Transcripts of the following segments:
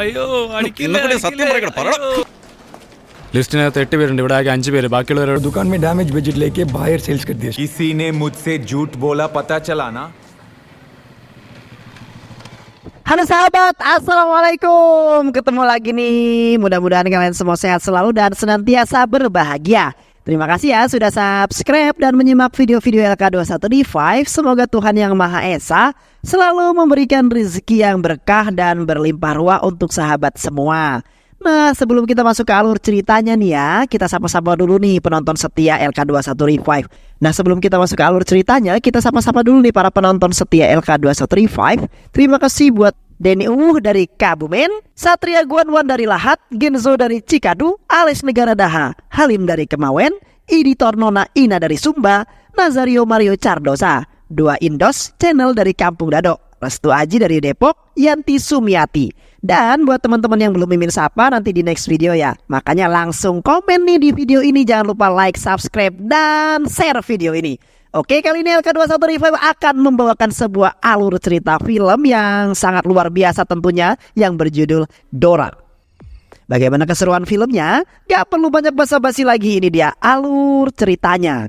അയ്യോ സത്യം പറയണം, പറയണം. ലിസ്റ്റിനകത്ത് 8 പേരുണ്ട്, ഇവിടെ ആകെ 5 പേര്. ബാക്കിയുള്ളവരോട് दुकान में डैमेज बजट लेके बाहर सेल्स कर दिया. किसी ने मुझसे झूठ बोला, पता चला ना. Halo sahabat, assalamualaikum. Ketemu lagi nih. Mudah-mudahan kalian semua sehat selalu dan senantiasa berbahagia. Terima kasih ya sudah subscribe dan menyimak video-video LK21D5. Semoga Tuhan Yang Maha Esa selalu memberikan rezeki yang berkah dan berlimpah ruah untuk sahabat semua. Nah, sebelum kita masuk ke alur ceritanya nih ya, kita sapa-sapa dulu nih penonton setia LK21D5. Nah, sebelum kita masuk ke alur ceritanya, kita sapa-sapa dulu nih para penonton setia LK21D5. Terima kasih buat Denny dari Kabumen, Satria Guanwan dari Lahat, Genzo dari Cikadu, Ales Negara Daha, Halim dari Kemawen, Editor Nona Ina dari Sumba, Nazario Mario Cardosa, Dua Indos Channel dari Kampung Dado, Restu Aji dari Depok, Yanti Sumiati. Dan buat teman-teman yang belum mimin sapa, nanti di next video ya. Makanya langsung komen nih di video ini. Jangan lupa like, subscribe, dan share video ini. Oke, kali ini LK21D5 akan membawakan sebuah alur cerita film yang sangat luar biasa tentunya, yang berjudul Dora. Bagaimana keseruan filmnya? Gak perlu banyak basa-basi lagi, ini dia alur ceritanya.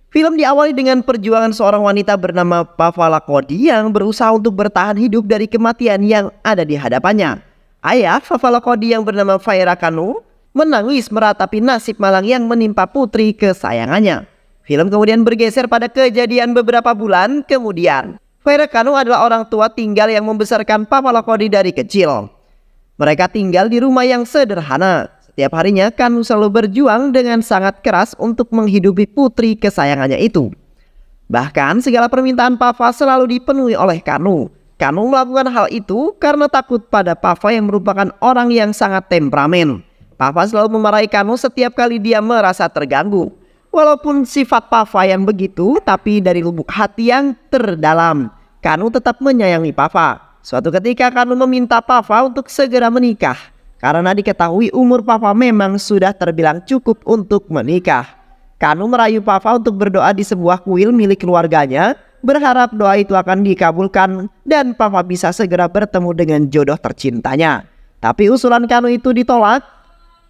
Film diawali dengan perjuangan seorang wanita bernama Pavala Kodi yang berusaha untuk bertahan hidup dari kematian yang ada di hadapannya. Ayah Pavala Kodi yang bernama Faira Kanu menangis meratapi nasib malang yang menimpa putri kesayangannya. Film kemudian bergeser pada kejadian beberapa bulan kemudian. Faira Kanu adalah orang tua tinggal yang membesarkan Pavala Kodi dari kecil. Mereka tinggal di rumah yang sederhana. Setiap harinya Kanu selalu berjuang dengan sangat keras untuk menghidupi putri kesayangannya itu. Bahkan segala permintaan Pava selalu dipenuhi oleh Kanu. Kanu melakukan hal itu karena takut pada Pava yang merupakan orang yang sangat temperamen. Pava selalu memarahi Kanu setiap kali dia merasa terganggu. Walaupun sifat Pava yang begitu, tapi dari lubuk hati yang terdalam, Kanu tetap menyayangi Pava. Suatu ketika Kanu meminta Pava untuk segera menikah. Karena diketahui umur Pava memang sudah terbilang cukup untuk menikah. Kanu merayu Pava untuk berdoa di sebuah kuil milik keluarganya, berharap doa itu akan dikabulkan dan Pava bisa segera bertemu dengan jodoh tercintanya. Tapi usulan Kanu itu ditolak.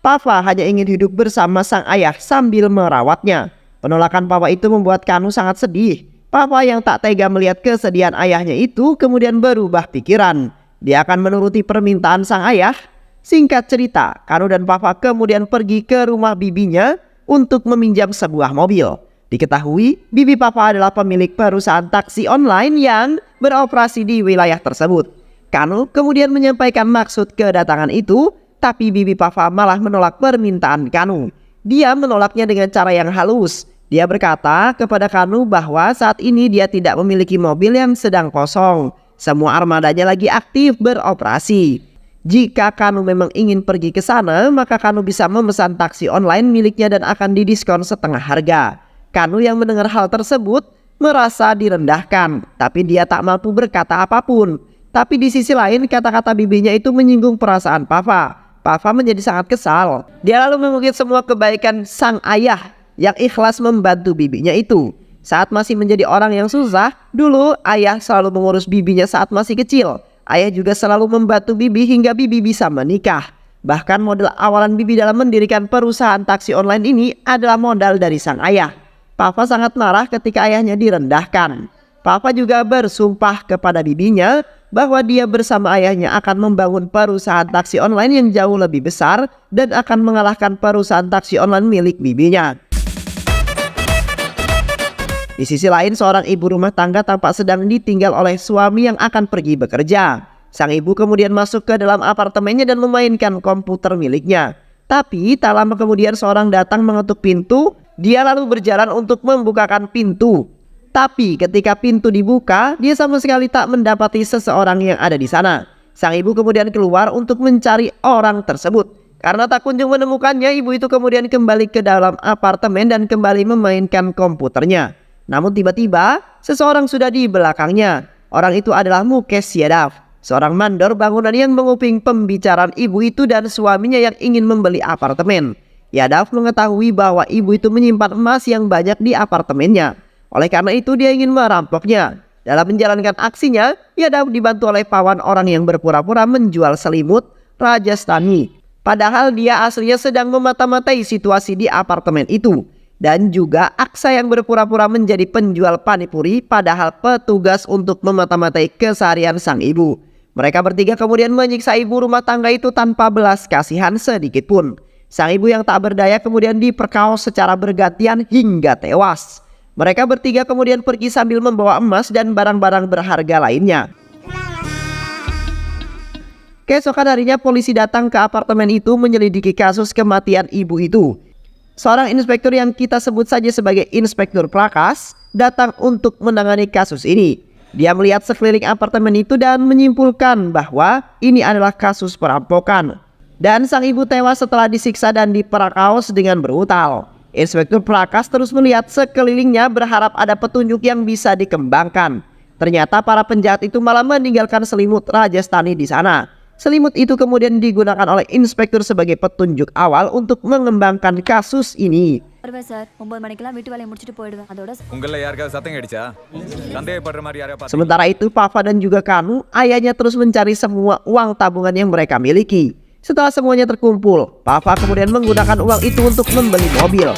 Pava hanya ingin hidup bersama sang ayah sambil merawatnya. Penolakan Pava itu membuat Kanu sangat sedih. Pava yang tak tega melihat kesedihan ayahnya itu kemudian berubah pikiran. Dia akan menuruti permintaan sang ayah. Singkat cerita, Kanu dan Pava kemudian pergi ke rumah bibinya untuk meminjam sebuah mobil. Diketahui, bibi Pava adalah pemilik perusahaan taksi online yang beroperasi di wilayah tersebut. Kanu kemudian menyampaikan maksud kedatangan itu, tapi bibi Pava malah menolak permintaan Kanu. Dia menolaknya dengan cara yang halus. Dia berkata kepada Kanu bahwa saat ini dia tidak memiliki mobil yang sedang kosong. Semua armadanya lagi aktif beroperasi. Jika Kanu memang ingin pergi ke sana, maka Kanu bisa memesan taksi online miliknya dan akan didiskon setengah harga. Kanu yang mendengar hal tersebut merasa direndahkan, tapi dia tak mampu berkata apapun. Tapi di sisi lain, kata-kata bibinya itu menyinggung perasaan Pava. Pava menjadi sangat kesal. Dia lalu mengungkit semua kebaikan sang ayah yang ikhlas membantu bibinya itu. Saat masih menjadi orang yang susah, dulu ayah selalu mengurus bibinya saat masih kecil. Ayah juga selalu membantu bibi hingga bibi bisa menikah. Bahkan modal awalan bibi dalam mendirikan perusahaan taksi online ini adalah modal dari sang ayah. Pava sangat marah ketika ayahnya direndahkan. Pava juga bersumpah kepada bibinya bahwa dia bersama ayahnya akan membangun perusahaan taksi online yang jauh lebih besar dan akan mengalahkan perusahaan taksi online milik bibinya. Di sisi lain, seorang ibu rumah tangga tampak sedang ditinggal oleh suami yang akan pergi bekerja. Sang ibu kemudian masuk ke dalam apartemennya dan memainkan komputer miliknya. Tapi tak lama kemudian seorang datang mengetuk pintu. Dia lalu berjalan untuk membukakan pintu. Tapi ketika pintu dibuka, dia sama sekali tak mendapati seseorang yang ada di sana. Sang ibu kemudian keluar untuk mencari orang tersebut. Karena tak kunjung menemukannya, ibu itu kemudian kembali ke dalam apartemen dan kembali memainkan komputernya. Namun tiba-tiba seseorang sudah di belakangnya. Orang itu adalah Mukesh Yadav. seorang mandor bangunan yang menguping pembicaraan ibu itu dan suaminya yang ingin membeli apartemen. Yadav mengetahui bahwa ibu itu menyimpan emas yang banyak di apartemennya. Oleh karena itu dia ingin merampoknya. Dalam menjalankan aksinya, Yadav dibantu oleh pawan orang yang berpura-pura menjual selimut Rajasthani. Padahal dia aslinya sedang memata-matai situasi di apartemen itu. Dan juga Aksa yang berpura-pura menjadi penjual panipuri padahal petugas untuk memata-matai keseharian sang ibu. Mereka bertiga kemudian menyiksa ibu rumah tangga itu tanpa belas kasihan sedikit pun. Sang ibu yang tak berdaya kemudian diperkaos secara bergantian hingga tewas. Mereka bertiga kemudian pergi sambil membawa emas dan barang-barang berharga lainnya. Keesokan harinya polisi datang ke apartemen itu menyelidiki kasus kematian ibu itu. Seorang inspektur yang kita sebut saja sebagai Inspektur Prakas datang untuk menangani kasus ini. Dia melihat sekeliling apartemen itu dan menyimpulkan bahwa ini adalah kasus perampokan. Dan sang ibu tewas setelah disiksa dan diperakaos dengan brutal. Inspektur Prakas terus melihat sekelilingnya berharap ada petunjuk yang bisa dikembangkan. Ternyata para penjahat itu malah meninggalkan selimut Rajasthani di sana. Selimut itu kemudian digunakan oleh inspektur sebagai petunjuk awal untuk mengembangkan kasus ini. உங்கள யாருக்காவது சத்தம் கேட்டுச்சா சந்தேகப்படுற மாதிரி யாரையா Sementara itu Papa dan juga Kanu, ayahnya terus mencari semua uang tabungan yang mereka miliki. Setelah semuanya terkumpul, Papa kemudian menggunakan uang itu untuk membeli mobil.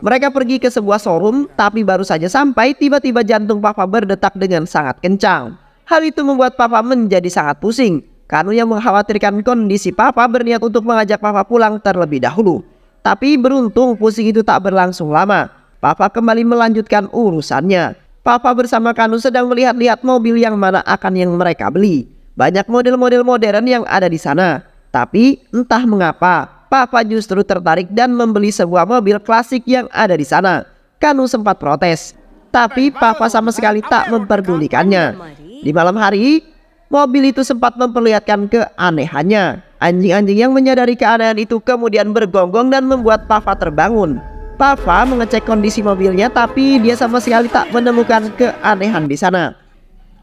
Mereka pergi ke sebuah showroom, tapi baru saja sampai tiba-tiba jantung Papa berdetak dengan sangat kencang. Hal itu membuat Papa menjadi sangat pusing. Kanu yang mengkhawatirkan kondisi Papa berniat untuk mengajak Papa pulang terlebih dahulu. Tapi beruntung pusing itu tak berlangsung lama. Papa kembali melanjutkan urusannya. Papa bersama Kanu sedang melihat-lihat mobil yang mana akan yang mereka beli. Banyak model-model modern yang ada di sana. Tapi entah mengapa Papa justru tertarik dan membeli sebuah mobil klasik yang ada di sana. Kanu sempat protes, tapi Papa sama sekali tak memperdulikannya. Di malam hari, mobil itu sempat memperlihatkan keanehannya. Anjing-anjing yang menyadari keanehan itu kemudian bergonggong dan membuat Papa terbangun. Papa mengecek kondisi mobilnya, tapi dia sama sekali tak menemukan keanehan di sana.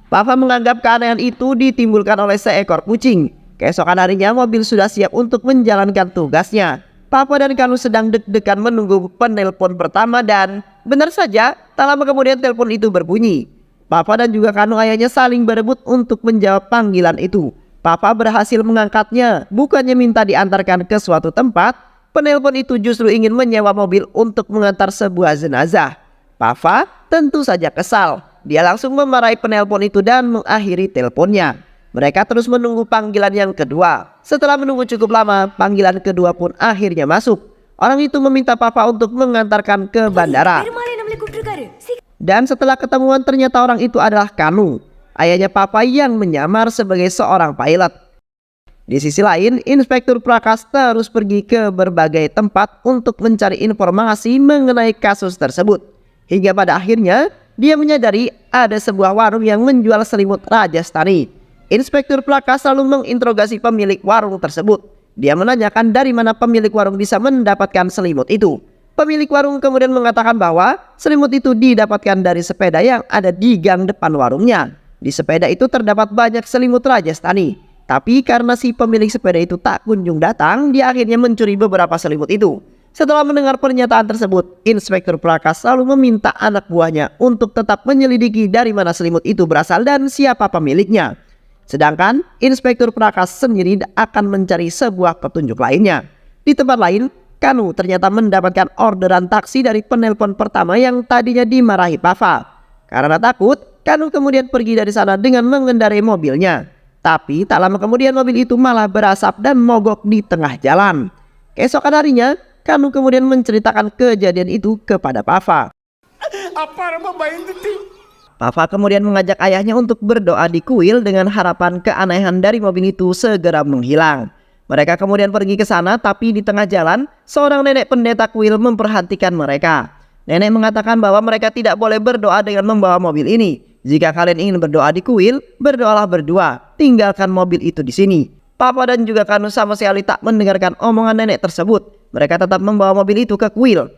Papa menganggap keanehan itu ditimbulkan oleh seekor kucing. Keesokan harinya mobil sudah siap untuk menjalankan tugasnya. Papa dan Kanu sedang deg-degan menunggu penelpon pertama dan benar saja tak lama kemudian telepon itu berbunyi. Papa dan juga Kanu ayahnya saling berebut untuk menjawab panggilan itu. Papa berhasil mengangkatnya, bukannya minta diantarkan ke suatu tempat. Penelpon itu justru ingin menyewa mobil untuk mengantar sebuah jenazah. Papa tentu saja kesal. Dia langsung memarahi penelpon itu dan mengakhiri teleponnya. Mereka terus menunggu panggilan yang kedua. Setelah menunggu cukup lama, panggilan kedua pun akhirnya masuk. Orang itu meminta Papa untuk mengantarkan ke bandara. Dan setelah ketemuan ternyata orang itu adalah Kanu, ayahnya Papa yang menyamar sebagai seorang pilot. Di sisi lain, Inspektur Prakas terus pergi ke berbagai tempat untuk mencari informasi mengenai kasus tersebut. Hingga pada akhirnya, dia menyadari ada sebuah warung yang menjual selimut Rajasthani. Inspektur Prakas selalu menginterogasi pemilik warung tersebut. Dia menanyakan dari mana pemilik warung bisa mendapatkan selimut itu. Pemilik warung kemudian mengatakan bahwa selimut itu didapatkan dari sepeda yang ada di gang depan warungnya. Di sepeda itu terdapat banyak selimut Rajasthani. Tapi karena si pemilik sepeda itu tak kunjung datang, dia akhirnya mencuri beberapa selimut itu. Setelah mendengar pernyataan tersebut, Inspektur Prakas selalu meminta anak buahnya untuk tetap menyelidiki dari mana selimut itu berasal dan siapa pemiliknya. Sedangkan Inspektur Prakas sendiri akan mencari sebuah petunjuk lainnya. Di tempat lain, Kanu ternyata mendapatkan orderan taksi dari penelpon pertama yang tadinya dimarahi Papa. Karena takut, Kanu kemudian pergi dari sana dengan mengendarai mobilnya. Tapi tak lama kemudian mobil itu malah berasap dan mogok di tengah jalan. Keesokan harinya, Kanu kemudian menceritakan kejadian itu kepada Papa. Papa kemudian mengajak ayahnya untuk berdoa di kuil dengan harapan keanehan dari mobil itu segera menghilang. Mereka kemudian pergi ke sana, tapi di tengah jalan, seorang nenek pendeta kuil memperhatikan mereka. Nenek mengatakan bahwa mereka tidak boleh berdoa dengan membawa mobil ini. Jika kalian ingin berdoa di kuil, berdoalah berdua. Tinggalkan mobil itu di sini. Papa dan juga Kanu sama sekali tak mendengarkan omongan nenek tersebut. Mereka tetap membawa mobil itu ke kuil.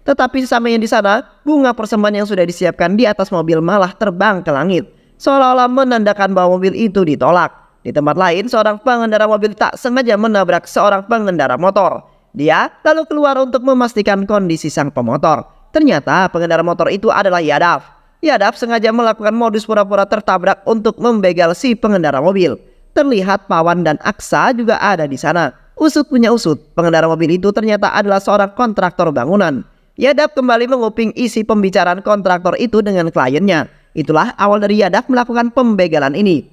Tetapi sesampainya di sana, bunga persembahan yang sudah disiapkan di atas mobil malah terbang ke langit. seolah-olah menandakan bahwa mobil itu ditolak. Di tempat lain, seorang pengendara mobil tak sengaja menabrak seorang pengendara motor. Dia lalu keluar untuk memastikan kondisi sang pemotor. Ternyata pengendara motor itu adalah Yadav. Yadav sengaja melakukan modus pura-pura tertabrak untuk membegal si pengendara mobil. Terlihat Pawan dan Aksa juga ada di sana. Usut punya usut, pengendara mobil itu ternyata adalah seorang kontraktor bangunan. Yadav kembali menguping isi pembicaraan kontraktor itu dengan kliennya. Itulah awal dari Yadav melakukan pembegalan ini.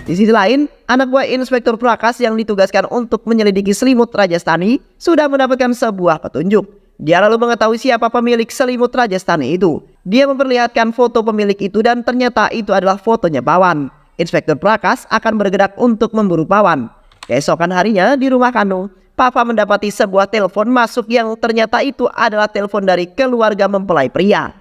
Di sisi lain, anak buah Inspektur Prakas yang ditugaskan untuk menyelidiki selimut Rajasthani sudah mendapatkan sebuah petunjuk. Dia lalu mengetahui siapa pemilik selimut Rajasthani itu. Dia memperlihatkan foto pemilik itu dan ternyata itu adalah fotonya Pawan. Inspektur Prakas akan bergerak untuk memburu Pawan. Keesokan harinya di rumah Kanu, Papa mendapati sebuah telepon masuk yang ternyata itu adalah telepon dari keluarga mempelai pria.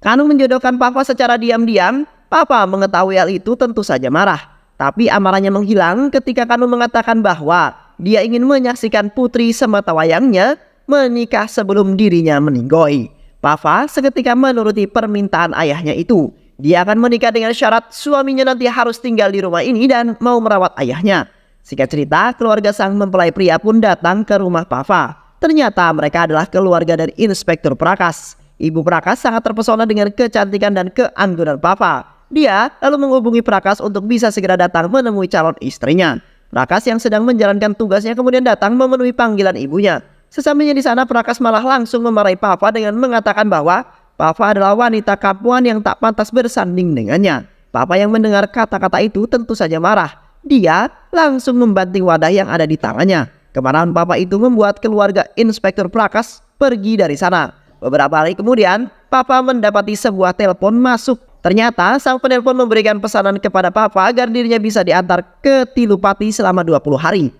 Kanu menjodohkan Papa secara diam-diam. Papa mengetahui hal itu tentu saja marah. Tapi amarahnya menghilang ketika Kanu mengatakan bahwa dia ingin menyaksikan putri sematawayangnya menikah sebelum dirinya meninggoy. Papa seketika menuruti permintaan ayahnya itu. Dia akan menikah dengan syarat suaminya nanti harus tinggal di rumah ini dan mau merawat ayahnya. Singkat cerita, keluarga sang mempelai pria pun datang ke rumah Papa. Ternyata mereka adalah keluarga dari Inspektur Prakas. Ibu Prakas sangat terpesona dengan kecantikan dan keanggunan Papa. Dia lalu menghubungi Prakas untuk bisa segera datang menemui calon istrinya. Prakas yang sedang menjalankan tugasnya kemudian datang memenuhi panggilan ibunya. Sesampainya di sana, Prakas malah langsung memarahi Papa dengan mengatakan bahwa Papa adalah wanita kampungan yang tak pantas bersanding dengannya. Papa yang mendengar kata-kata itu tentu saja marah. Dia langsung membanting wadah yang ada di tangannya. Kemarahan Papa itu membuat keluarga Inspektur Prakas pergi dari sana. Beberapa hari kemudian, Papa mendapati sebuah telepon masuk. Ternyata sang penelpon memberikan pesanan kepada Papa agar dirinya bisa diantar ke Tilupati selama 20 hari.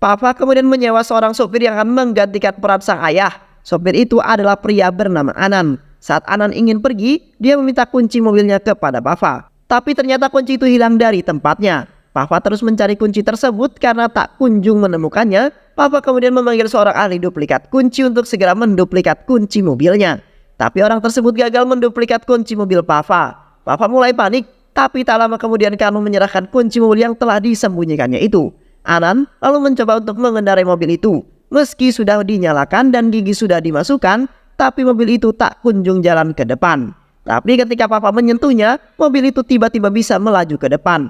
Papa kemudian menyewa seorang sopir yang akan menggantikan peran sang ayah. Sopir itu adalah pria bernama Anan. Saat Anan ingin pergi, dia meminta kunci mobilnya kepada Papa. Tapi ternyata kunci itu hilang dari tempatnya. Papa terus mencari kunci tersebut karena tak kunjung menemukannya. Papa kemudian memanggil seorang ahli duplikat kunci untuk segera menduplikat kunci mobilnya. Tapi orang tersebut gagal menduplikat kunci mobil Papa. Papa mulai panik, tapi tak lama kemudian Kanu menyerahkan kunci mobil yang telah disembunyikannya itu. Anan lalu mencoba untuk mengendarai mobil itu. Meski sudah dinyalakan dan gigi sudah dimasukkan, tapi mobil itu tak kunjung jalan ke depan. Tapi ketika Papa menyentuhnya, mobil itu tiba-tiba bisa melaju ke depan.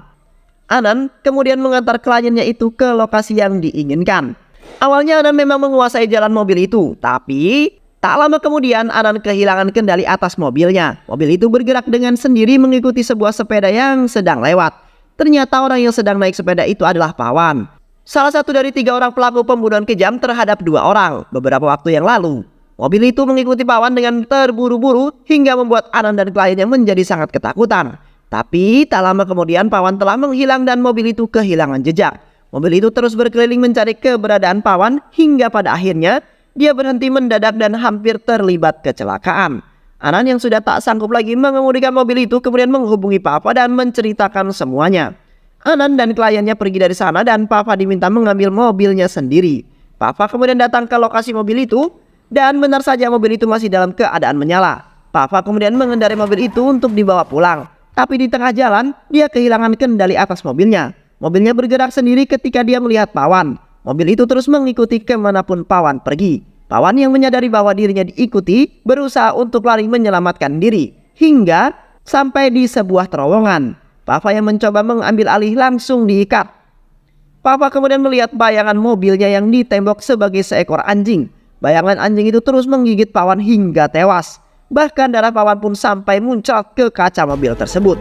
Anan kemudian mengantar kliennya itu ke lokasi yang diinginkan. Awalnya Anan memang menguasai jalan mobil itu, tapi tak lama kemudian Anan kehilangan kendali atas mobilnya. Mobil itu bergerak dengan sendiri mengikuti sebuah sepeda yang sedang lewat. Ternyata orang yang sedang naik sepeda itu adalah Pawan. Salah satu dari 3 orang pelaku pembunuhan kejam terhadap 2 orang beberapa waktu yang lalu. Mobil itu mengikuti Pawan dengan terburu-buru hingga membuat Anan dan kliennya menjadi sangat ketakutan. Tapi tak lama kemudian Pawan telah menghilang dan mobil itu kehilangan jejak. Mobil itu terus berkeliling mencari keberadaan Pawan hingga pada akhirnya dia berhenti mendadak dan hampir terlibat kecelakaan. Anan yang sudah tak sanggup lagi mengemudikan mobil itu kemudian menghubungi Papa dan menceritakan semuanya. Anan dan kliennya pergi dari sana dan Papa diminta mengambil mobilnya sendiri. Papa kemudian datang ke lokasi mobil itu dan benar saja mobil itu masih dalam keadaan menyala. Papa kemudian mengendarai mobil itu untuk dibawa pulang. Tapi di tengah jalan dia kehilangan kendali atas mobilnya. Mobilnya bergerak sendiri ketika dia melihat Pawan. Mobil itu terus mengikuti kemanapun Pawan pergi. Pawan yang menyadari bahwa dirinya diikuti berusaha untuk lari menyelamatkan diri hingga sampai di sebuah terowongan. Papa yang mencoba mengambil alih langsung diikat. Papa kemudian melihat bayangan mobilnya yang ditembok sebagai seekor anjing. Bayangan anjing itu terus menggigit Pawan hingga tewas. Bahkan darah Pawan pun sampai muncrat ke kaca mobil tersebut.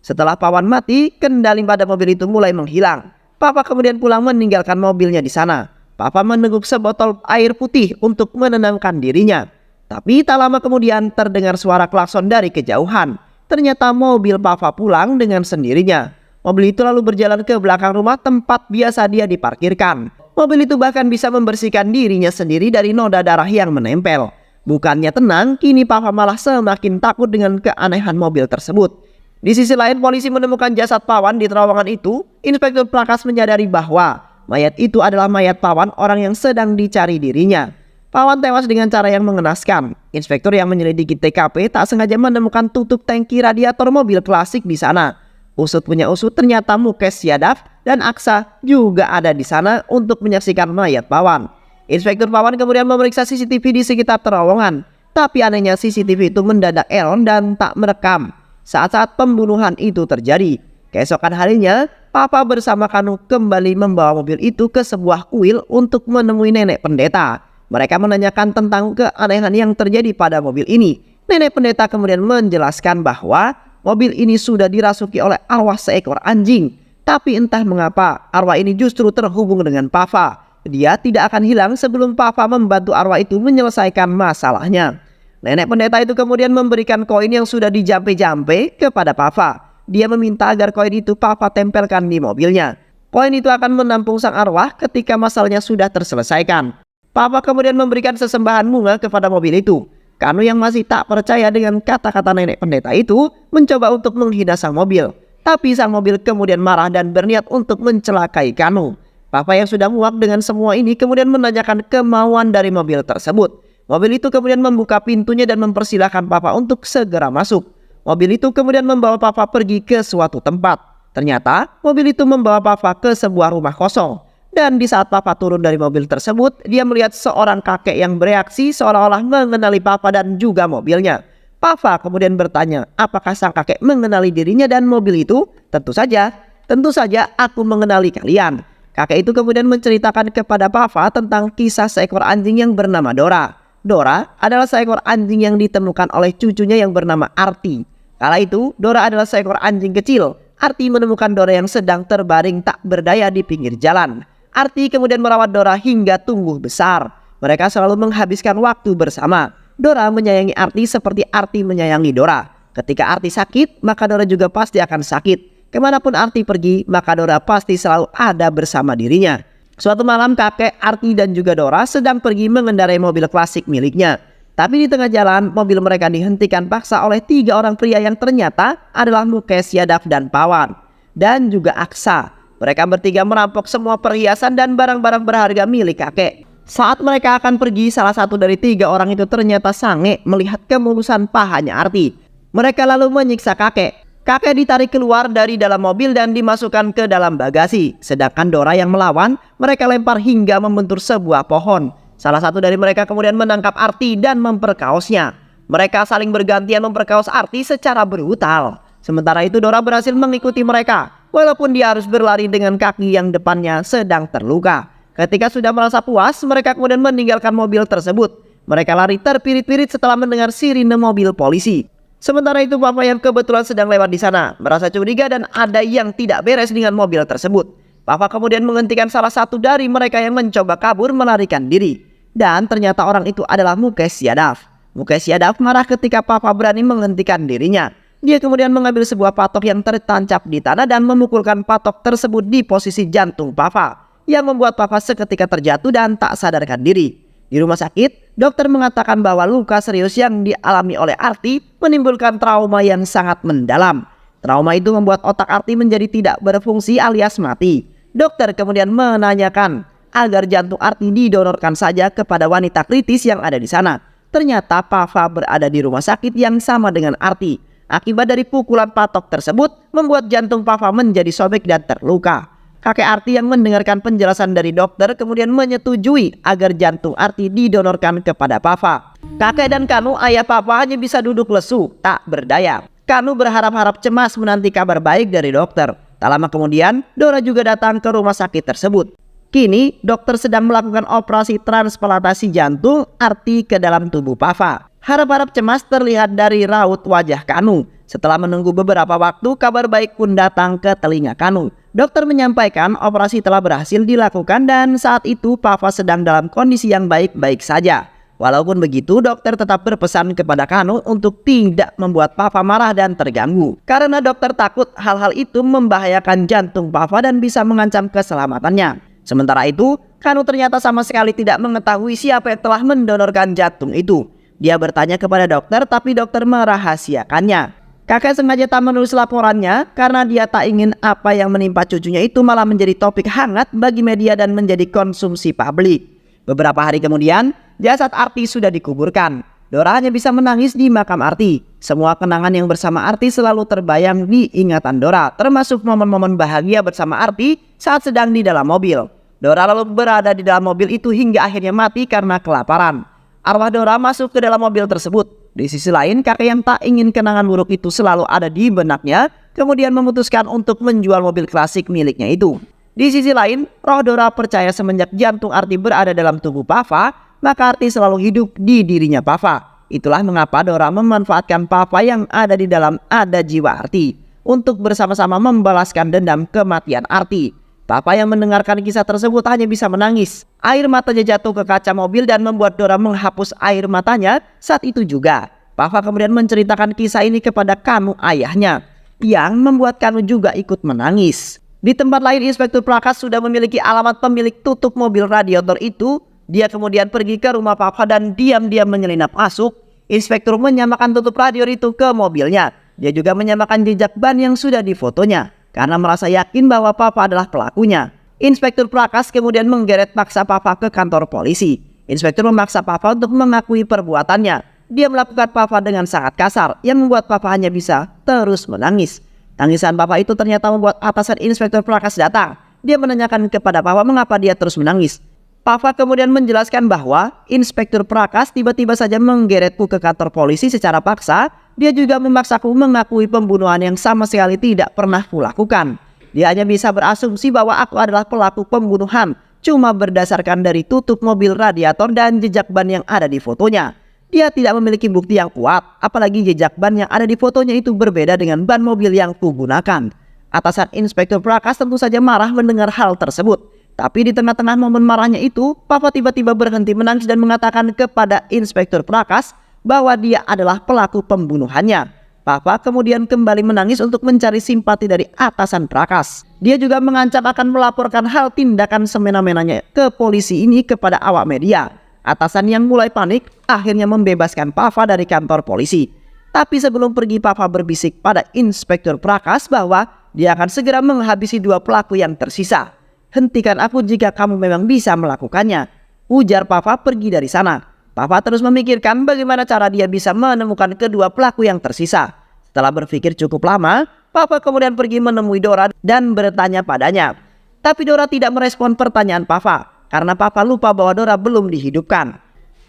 Setelah Pawan mati, kendali pada mobil itu mulai menghilang. Papa kemudian pulang meninggalkan mobilnya di sana. Papa meneguk sebotol air putih untuk menenangkan dirinya. Tapi tak lama kemudian terdengar suara klakson dari kejauhan. Ternyata mobil Papa pulang dengan sendirinya. Mobil itu lalu berjalan ke belakang rumah tempat biasa dia diparkirkan. Mobil itu bahkan bisa membersihkan dirinya sendiri dari noda darah yang menempel. Bukannya tenang, kini Papa malah semakin takut dengan keanehan mobil tersebut. Di sisi lain, polisi menemukan jasad Pawan di terowongan itu. Inspektur Prakas menyadari bahwa mayat itu adalah mayat Pawan, orang yang sedang dicari dirinya. Pawan tewas dengan cara yang mengenaskan. Inspektur yang menyelidiki TKP tak sengaja menemukan tutup tangki radiator mobil klasik di sana. Usut punya usut, ternyata Mukes Yadav dan Aksa juga ada di sana untuk menyaksikan mayat Pawan. Inspektur Pawan kemudian memeriksa CCTV di sekitar terowongan. Tapi anehnya CCTV itu mendadak error dan tak merekam saat-saat pembunuhan itu terjadi. Keesokan harinya, Papa bersama Kanu kembali membawa mobil itu ke sebuah kuil untuk menemui nenek pendeta. Mereka menanyakan tentang keanehan yang terjadi pada mobil ini. Nenek pendeta kemudian menjelaskan bahwa mobil ini sudah dirasuki oleh arwah seekor anjing. Tapi entah mengapa arwah ini justru terhubung dengan Papa. Dia tidak akan hilang sebelum Papa membantu arwah itu menyelesaikan masalahnya. Nenek pendeta itu kemudian memberikan koin yang sudah dijampe-jampe kepada Papa. Dia meminta agar koin itu Papa tempelkan di mobilnya. Koin itu akan menampung sang arwah ketika masalahnya sudah terselesaikan. Papa kemudian memberikan sesembahan bunga kepada mobil itu. Kanu yang masih tak percaya dengan kata-kata nenek pendeta itu mencoba untuk menghina sang mobil. Tapi sang mobil kemudian marah dan berniat untuk mencelakai Kanu. Papa yang sudah muak dengan semua ini kemudian menanyakan kemauan dari mobil tersebut. Mobil itu kemudian membuka pintunya dan mempersilahkan Papa untuk segera masuk. Mobil itu kemudian membawa Papa pergi ke suatu tempat. Ternyata mobil itu membawa Papa ke sebuah rumah kosong. Dan di saat Papa turun dari mobil tersebut, dia melihat seorang kakek yang bereaksi seolah-olah mengenali Papa dan juga mobilnya. Papa kemudian bertanya, apakah sang kakek mengenali dirinya dan mobil itu? Tentu saja aku mengenali kalian. Kakek itu kemudian menceritakan kepada Papa tentang kisah seekor anjing yang bernama Dora. Dora adalah seekor anjing yang ditemukan oleh cucunya yang bernama Arti. Kala itu, Dora adalah seekor anjing kecil. Arti menemukan Dora yang sedang terbaring tak berdaya di pinggir jalan. Arti kemudian merawat Dora hingga tumbuh besar. Mereka selalu menghabiskan waktu bersama. Dora menyayangi Arti seperti Arti menyayangi Dora. Ketika Arti sakit, maka Dora juga pasti akan sakit. Kemanapun Arti pergi, maka Dora pasti selalu ada bersama dirinya. Suatu malam kakek, Arti dan juga Dora sedang pergi mengendarai mobil klasik miliknya. Tapi di tengah jalan, mobil mereka dihentikan paksa oleh 3 orang pria yang ternyata adalah Mukes Yadav dan Pawan. Dan juga Aksa. Mereka bertiga merampok semua perhiasan dan barang-barang berharga milik kakek. Saat mereka akan pergi, salah satu dari 3 orang itu ternyata sange melihat kemulusan pahanya Arti. Mereka lalu menyiksa kakek. Kakek ditarik keluar dari dalam mobil dan dimasukkan ke dalam bagasi. Sedangkan Dora yang melawan, mereka lempar hingga membentur sebuah pohon. Salah satu dari mereka kemudian menangkap Arti dan memperkaosnya. Mereka saling bergantian memperkaos Arti secara brutal. Sementara itu Dora berhasil mengikuti mereka, walaupun dia harus berlari dengan kaki yang depannya sedang terluka. Ketika sudah merasa puas, mereka kemudian meninggalkan mobil tersebut. Mereka lari terpirit-pirit setelah mendengar sirine mobil polisi. Sementara itu Papa yang kebetulan sedang lewat di sana merasa curiga dan ada yang tidak beres dengan mobil tersebut. Papa kemudian menghentikan salah satu dari mereka yang mencoba kabur melarikan diri. Dan ternyata orang itu adalah Mukes Yadav. Mukes Yadav marah ketika Papa berani menghentikan dirinya. Dia kemudian mengambil sebuah patok yang tertancap di tanah dan memukulkan patok tersebut di posisi jantung Papa, yang membuat Papa seketika terjatuh dan tak sadarkan diri. Di rumah sakit, dokter mengatakan bahwa luka serius yang dialami oleh Arti menimbulkan trauma yang sangat mendalam. Trauma itu membuat otak Arti menjadi tidak berfungsi alias mati. Dokter kemudian menanyakan agar jantung Arti didonorkan saja kepada wanita kritis yang ada di sana. Ternyata Papa berada di rumah sakit yang sama dengan Arti. Akibat dari pukulan patok tersebut membuat jantung Papa menjadi sobek dan terluka. Kakek Arti yang mendengarkan penjelasan dari dokter kemudian menyetujui agar jantung Arti didonorkan kepada Papa. Kakek dan Kanu, ayah Papa, hanya bisa duduk lesu, tak berdaya. Kanu berharap-harap cemas menanti kabar baik dari dokter. Tak lama kemudian, Dora juga datang ke rumah sakit tersebut. Kini, dokter sedang melakukan operasi transplantasi jantung Arti ke dalam tubuh Papa. Harap-harap cemas terlihat dari raut wajah Kanu. Setelah menunggu beberapa waktu, kabar baik pun datang ke telinga Kanu. Dokter menyampaikan operasi telah berhasil dilakukan dan saat itu Papa sedang dalam kondisi yang baik-baik saja. Walaupun begitu, dokter tetap berpesan kepada Kanu untuk tidak membuat Papa marah dan terganggu. Karena dokter takut hal-hal itu membahayakan jantung Papa dan bisa mengancam keselamatannya. Sementara itu, Kanu ternyata sama sekali tidak mengetahui siapa yang telah mendonorkan jantung itu. Dia bertanya kepada dokter, tapi dokter merahasiakannya. Kakek sengaja tak menulis laporannya karena dia tak ingin apa yang menimpa cucunya itu malah menjadi topik hangat bagi media dan menjadi konsumsi publik. Beberapa hari kemudian, jasad Arti sudah dikuburkan. Dora hanya bisa menangis di makam Arti. Semua kenangan yang bersama Arti selalu terbayang di ingatan Dora, termasuk momen-momen bahagia bersama Arti saat sedang di dalam mobil. Dora lalu berada di dalam mobil itu hingga akhirnya mati karena kelaparan. Arwah Dora masuk ke dalam mobil tersebut. Di sisi lain, kakek yang tak ingin kenangan buruk itu selalu ada di benaknya, kemudian memutuskan untuk menjual mobil klasik miliknya itu. Di sisi lain, roh Dora percaya semenjak jantung Arti berada dalam tubuh Papa, maka Arti selalu hidup di dirinya Papa. Itulah mengapa Dora memanfaatkan Papa yang ada di dalam ada jiwa Arti untuk bersama-sama membalaskan dendam kematian Arti. Papa yang mendengarkan kisah tersebut hanya bisa menangis. Air matanya jatuh ke kaca mobil dan membuat Dora menghapus air matanya saat itu juga. Papa kemudian menceritakan kisah ini kepada Kanu ayahnya, yang membuat Kanu juga ikut menangis. Di tempat lain, Inspektur Prakas sudah memiliki alamat pemilik tutup mobil radiator itu. Dia kemudian pergi ke rumah Papa dan diam-diam menyelinap masuk. Inspektur menyamakan tutup radiator itu ke mobilnya. Dia juga menyamakan jejak ban yang sudah difotonya karena merasa yakin bahwa Papa adalah pelakunya. Inspektur Prakas kemudian menggeret paksa Papa ke kantor polisi. Inspektur memaksa Papa untuk mengakui perbuatannya. Dia melakukan Papa dengan sangat kasar yang membuat Papa hanya bisa terus menangis. Tangisan Papa itu ternyata membuat atasan Inspektur Prakas datang. Dia menanyakan kepada Papa mengapa dia terus menangis. Papa kemudian menjelaskan bahwa Inspektur Prakas tiba-tiba saja menggeretku ke kantor polisi secara paksa. Dia juga memaksaku mengakui pembunuhan yang sama sekali tidak pernah kulakukan. Dia hanya bisa berasumsi bahwa aku adalah pelaku pembunuhan cuma berdasarkan dari tutup mobil radiator dan jejak ban yang ada di fotonya. Dia tidak memiliki bukti yang kuat, apalagi jejak ban yang ada di fotonya itu berbeda dengan ban mobil yang kugunakan. Atasan Inspektur Prakas tentu saja marah mendengar hal tersebut. Tapi di tengah-tengah momen marahnya itu, Papa tiba-tiba berhenti menangis dan mengatakan kepada Inspektur Prakas bahwa dia adalah pelaku pembunuhannya. Papa kemudian kembali menangis untuk mencari simpati dari atasan Prakas. Dia juga mengancam akan melaporkan hal tindakan semena-menanya ke polisi ini kepada awak media. Atasan yang mulai panik akhirnya membebaskan Papa dari kantor polisi. Tapi sebelum pergi, Papa berbisik pada Inspektur Prakas bahwa dia akan segera menghabisi dua pelaku yang tersisa. Hentikan aku jika kamu memang bisa melakukannya, ujar Papa pergi dari sana. Papa terus memikirkan bagaimana cara dia bisa menemukan kedua pelaku yang tersisa. Setelah berpikir cukup lama, Papa kemudian pergi menemui Dora dan bertanya padanya. Tapi Dora tidak merespon pertanyaan Papa karena Papa lupa bahwa Dora belum dihidupkan.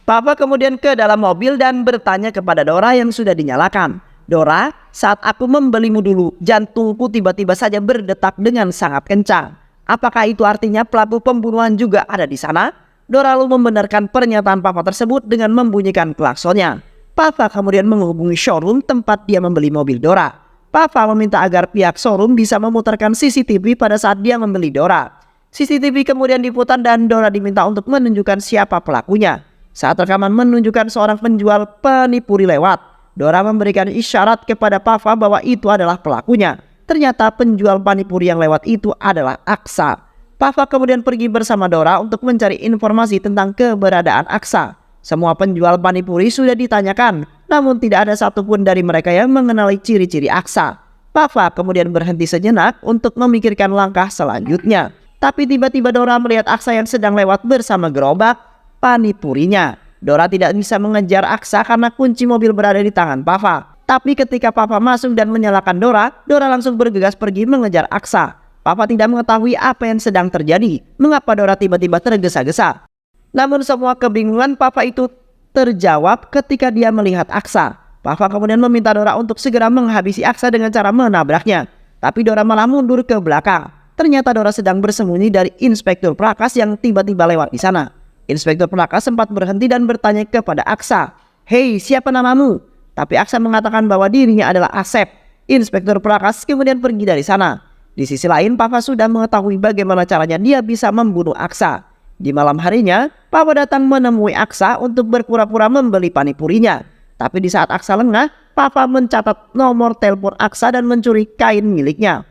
Papa kemudian ke dalam mobil dan bertanya kepada Dora yang sudah dinyalakan. Dora, saat aku membelimu dulu, jantungku tiba-tiba saja berdetak dengan sangat kencang. Apakah itu artinya pelaku pembunuhan juga ada di sana? Dora lalu membenarkan pernyataan Papa tersebut dengan membunyikan klaksonnya. Papa kemudian menghubungi showroom tempat dia membeli mobil Dora. Papa meminta agar pihak showroom bisa memutarkan CCTV pada saat dia membeli Dora. CCTV kemudian diputar dan Dora diminta untuk menunjukkan siapa pelakunya. Saat rekaman menunjukkan seorang penjual panipuri lewat, Dora memberikan isyarat kepada Papa bahwa itu adalah pelakunya. Ternyata penjual panipuri yang lewat itu adalah Aksa. Papa kemudian pergi bersama Dora untuk mencari informasi tentang keberadaan Aksa. Semua penjual panipuri sudah ditanyakan, namun tidak ada satupun dari mereka yang mengenali ciri-ciri Aksa. Papa kemudian berhenti sejenak untuk memikirkan langkah selanjutnya. Tapi tiba-tiba Dora melihat Aksa yang sedang lewat bersama gerobak panipurinya. Dora tidak bisa mengejar Aksa karena kunci mobil berada di tangan Papa. Tapi ketika Papa masuk dan menyalakan Dora, Dora langsung bergegas pergi mengejar Aksa. Papa tidak mengetahui apa yang sedang terjadi, mengapa Dora tiba-tiba tergesa-gesa. Namun semua kebingungan Papa itu terjawab ketika dia melihat Aksa. Papa kemudian meminta Dora untuk segera menghabisi Aksa dengan cara menabraknya. Tapi Dora malah mundur ke belakang. Ternyata Dora sedang bersembunyi dari Inspektur Prakas yang tiba-tiba lewat di sana. Inspektur Prakas sempat berhenti dan bertanya kepada Aksa, "Hei, siapa namamu?" Tapi Aksa mengatakan bahwa dirinya adalah Asep. Inspektur Prakas kemudian pergi dari sana. Di sisi lain, Papa sudah mengetahui bagaimana caranya dia bisa membunuh Aksa. Di malam harinya, Papa datang menemui Aksa untuk berpura-pura membeli panipurinya. Tapi di saat Aksa lengah, Papa mencatat nomor telepon Aksa dan mencuri kain miliknya.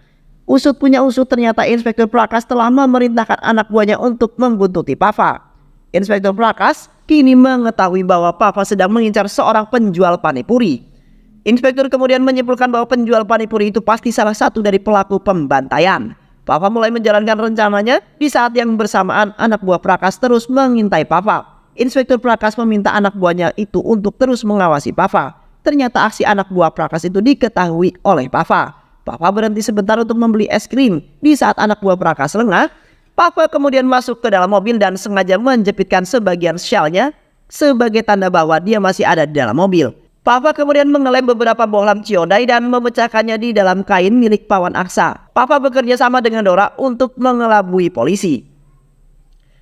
Usut punya usut, ternyata Inspektur Prakas telah memerintahkan anak buahnya untuk membuntuti Papa. Inspektur Prakas kini mengetahui bahwa Papa sedang mengincar seorang penjual panipuri. Inspektur kemudian menyimpulkan bahwa penjual panipuri itu pasti salah satu dari pelaku pembantaian. Papa mulai menjalankan rencananya di saat yang bersamaan anak buah Prakas terus mengintai Papa. Inspektur Prakas meminta anak buahnya itu untuk terus mengawasi Papa. Ternyata aksi anak buah Prakas itu diketahui oleh Papa. Papa berhenti sebentar untuk membeli es krim. Di saat anak buah Prakas lengah, Papa kemudian masuk ke dalam mobil dan sengaja menjepitkan sebagian syalnya sebagai tanda bahwa dia masih ada di dalam mobil. Papa kemudian mengelem beberapa bohlam ciodai dan memecahkannya di dalam kain milik Pawan Aksa. Papa bekerja sama dengan Dora untuk mengelabui polisi.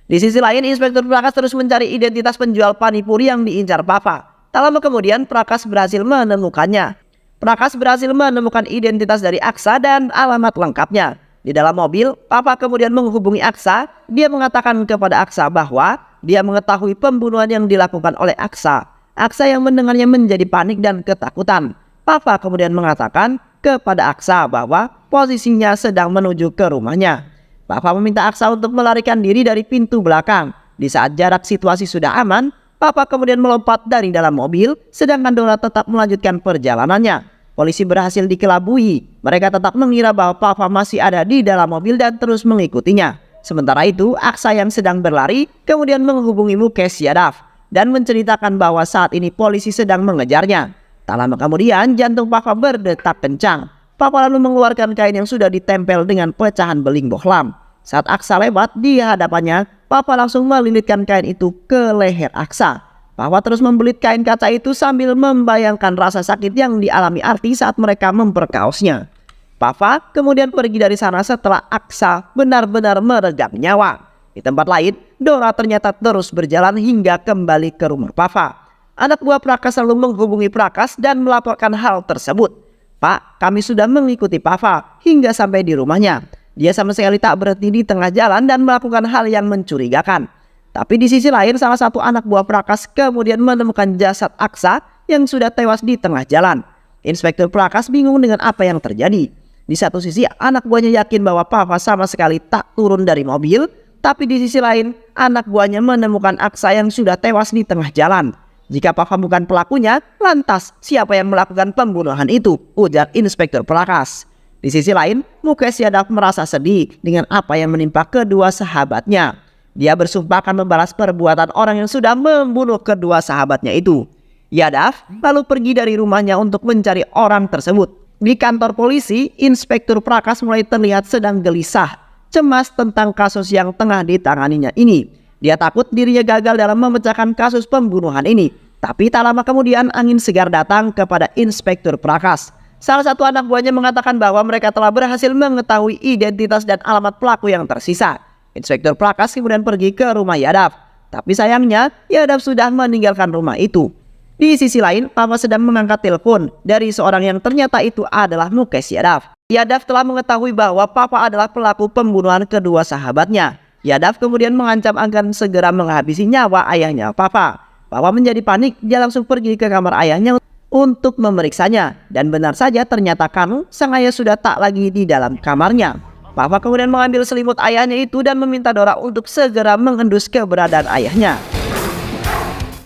Di sisi lain, Inspektur Prakas terus mencari identitas penjual panipuri yang diincar Papa. Tak lama kemudian, Prakas berhasil menemukannya. Prakas berhasil menemukan identitas dari Aksa dan alamat lengkapnya. Di dalam mobil, Papa kemudian menghubungi Aksa. Dia mengatakan kepada Aksa bahwa dia mengetahui pembunuhan yang dilakukan oleh Aksa. Aksa yang mendengarnya menjadi panik dan ketakutan. Papa kemudian mengatakan kepada Aksa bahwa posisinya sedang menuju ke rumahnya. Papa meminta Aksa untuk melarikan diri dari pintu belakang. Di saat jarak situasi sudah aman, Papa kemudian melompat dari dalam mobil, sedangkan Dora tetap melanjutkan perjalanannya. Polisi berhasil dikelabui. Mereka tetap mengira bahwa Papa masih ada di dalam mobil dan terus mengikutinya. Sementara itu, Aksa yang sedang berlari kemudian menghubungi Mukesh Yadav dan menceritakan bahwa saat ini polisi sedang mengejarnya. Tak lama kemudian, jantung Papa berdetak kencang. Papa lalu mengeluarkan kain yang sudah ditempel dengan pecahan beling bohlam. Saat Aksa lewat di hadapannya, Papa langsung melilitkan kain itu ke leher Aksa. Papa terus membelit kain kaca itu sambil membayangkan rasa sakit yang dialami Arti saat mereka memperkaosnya. Papa kemudian pergi dari sana setelah Aksa benar-benar meregang nyawa. Di tempat lain, Dora ternyata terus berjalan hingga kembali ke rumah Papa. Anak buah Prakas lalu menghubungi Prakas dan melaporkan hal tersebut. Pak, kami sudah mengikuti Papa hingga sampai di rumahnya. Dia sama sekali tak berhenti di tengah jalan dan melakukan hal yang mencurigakan. Tapi di sisi lain, salah satu anak buah Prakas kemudian menemukan jasad Aksa yang sudah tewas di tengah jalan. Inspektur Prakas bingung dengan apa yang terjadi. Di satu sisi, anak buahnya yakin bahwa Papa sama sekali tak turun dari mobil. Tapi di sisi lain, anak buahnya menemukan Aksa yang sudah tewas di tengah jalan. Jika Papa bukan pelakunya, lantas siapa yang melakukan pembunuhan itu? Ujar Inspektur Prakas. Di sisi lain, Mukesh Yadav merasa sedih dengan apa yang menimpa kedua sahabatnya. Dia bersumpah akan membalas perbuatan orang yang sudah membunuh kedua sahabatnya itu. Yadav lalu pergi dari rumahnya untuk mencari orang tersebut. Di kantor polisi, Inspektur Prakas mulai terlihat sedang gelisah, cemas tentang kasus yang tengah ditanganinya ini. Dia takut dirinya gagal dalam memecahkan kasus pembunuhan ini. Tapi tak lama kemudian angin segar datang kepada Inspektur Prakas. Salah satu anak buahnya mengatakan bahwa mereka telah berhasil mengetahui identitas dan alamat pelaku yang tersisa. Inspektur Prakas kemudian pergi ke rumah Yadav. Tapi sayangnya Yadav sudah meninggalkan rumah itu. Di sisi lain, Papa sedang mengangkat telepon dari seorang yang ternyata itu adalah Mukesh Yadav. Yadav telah mengetahui bahwa Papa adalah pelaku pembunuhan kedua sahabatnya. Yadav kemudian mengancam akan segera menghabisi nyawa ayahnya Papa. Papa menjadi panik, dia langsung pergi ke kamar ayahnya untuk memeriksanya. Dan benar saja ternyata Kanu, sang ayah sudah tak lagi di dalam kamarnya. Papa kemudian mengambil selimut ayahnya itu dan meminta Dora untuk segera mengendus keberadaan ayahnya.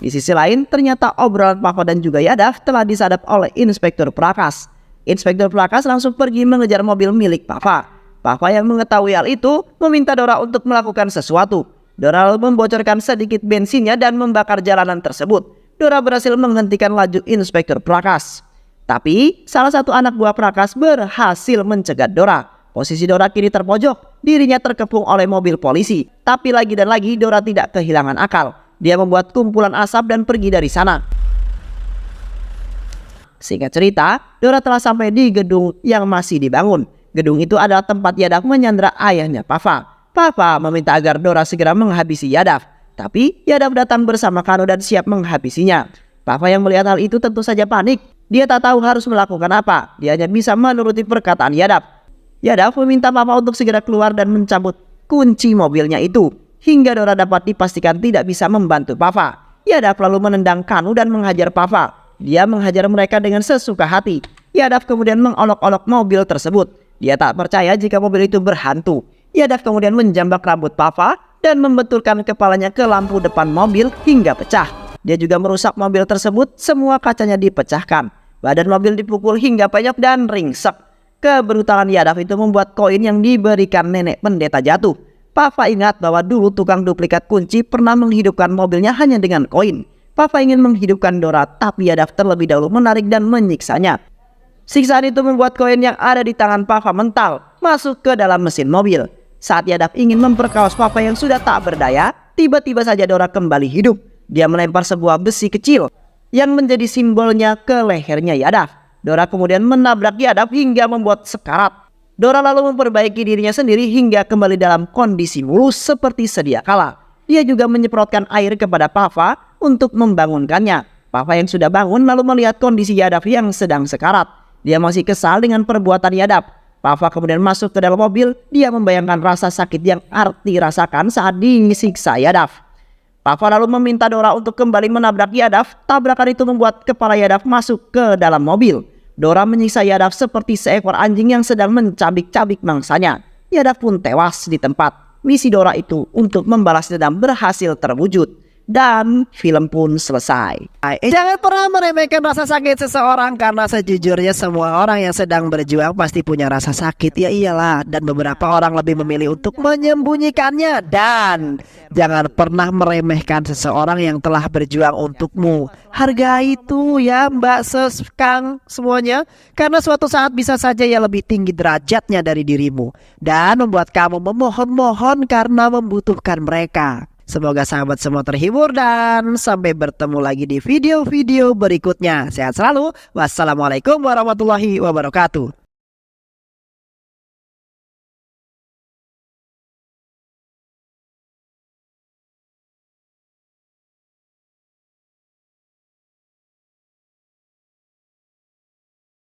Di sisi lain, ternyata obrolan Papa dan juga Yadav telah disadap oleh Inspektur Prakas. Inspektur Prakas langsung pergi mengejar mobil milik Papa. Papa yang mengetahui hal itu meminta Dora untuk melakukan sesuatu. Dora lalu membocorkan sedikit bensinnya dan membakar jalanan tersebut. Dora berhasil menghentikan laju Inspektur Prakas. Tapi salah satu anak buah Prakas berhasil mencegat Dora. Posisi Dora kini terpojok, dirinya terkepung oleh mobil polisi. Tapi lagi dan lagi Dora tidak kehilangan akal. Dia membuat kumpulan asap dan pergi dari sana. Singkat cerita, Dora telah sampai di gedung yang masih dibangun. Gedung itu adalah tempat Yadav menyandra ayahnya Papa. Papa meminta agar Dora segera menghabisi Yadav. Tapi Yadav datang bersama Kanu dan siap menghabisinya. Papa yang melihat hal itu tentu saja panik. Dia tak tahu harus melakukan apa. Dia hanya bisa menuruti perkataan Yadav. Yadav meminta Papa untuk segera keluar dan mencabut kunci mobilnya itu. Hingga Dora dapat dipastikan tidak bisa membantu Papa. Yadav lalu menendang Kanu dan menghajar Papa. Dia menghajar mereka dengan sesuka hati. Yadav kemudian mengolok-olok mobil tersebut. Dia tak percaya jika mobil itu berhantu. Yadav kemudian menjambak rambut Papa dan membetulkan kepalanya ke lampu depan mobil hingga pecah. Dia juga merusak mobil tersebut, semua kacanya dipecahkan. Badan mobil dipukul hingga penyok dan ringsek. Kebrutalan Yadav itu membuat koin yang diberikan nenek pendeta jatuh. Papa ingat bahwa dulu tukang duplikat kunci pernah menghidupkan mobilnya hanya dengan koin. Papa ingin menghidupkan Dora, tapi Yadav terlebih dahulu menarik dan menyiksanya. Siksaan itu membuat koin yang ada di tangan Papa mental masuk ke dalam mesin mobil. Saat Yadav ingin memperkaos Papa yang sudah tak berdaya, tiba-tiba saja Dora kembali hidup. Dia melempar sebuah besi kecil yang menjadi simbolnya ke lehernya Yadav. Dora kemudian menabrak Yadav hingga membuat sekarat. Dora lalu memperbaiki dirinya sendiri hingga kembali dalam kondisi mulus seperti sedia kala. Dia juga menyemprotkan air kepada Papa untuk membangunkannya. Papa yang sudah bangun lalu melihat kondisi Yadav yang sedang sekarat. Dia masih kesal dengan perbuatan Yadav. Papa kemudian masuk ke dalam mobil. Dia membayangkan rasa sakit yang Arti rasakan saat disiksa Yadav. Papa lalu meminta Dora untuk kembali menabrak Yadav. Tabrakan itu membuat kepala Yadav masuk ke dalam mobil. Dora menyiksa Yadav seperti seekor anjing yang sedang mencabik-cabik mangsanya. Yadav pun tewas di tempat. Misi Dora itu untuk membalas dendam berhasil terwujud. Dan film pun selesai. Jangan pernah meremehkan rasa sakit seseorang, karena sejujurnya semua orang yang sedang berjuang pasti punya rasa sakit. Ya iyalah, dan beberapa orang lebih memilih untuk menyembunyikannya. Dan jangan pernah meremehkan seseorang yang telah berjuang untukmu. Hargai itu ya Mbak Ses, Kang, semuanya. Karena suatu saat bisa saja ya lebih tinggi derajatnya dari dirimu, dan membuat kamu memohon-mohon karena membutuhkan mereka. Semoga sahabat semua terhibur dan sampai bertemu lagi di video-video berikutnya. Sehat selalu. Wassalamualaikum warahmatullahi wabarakatuh.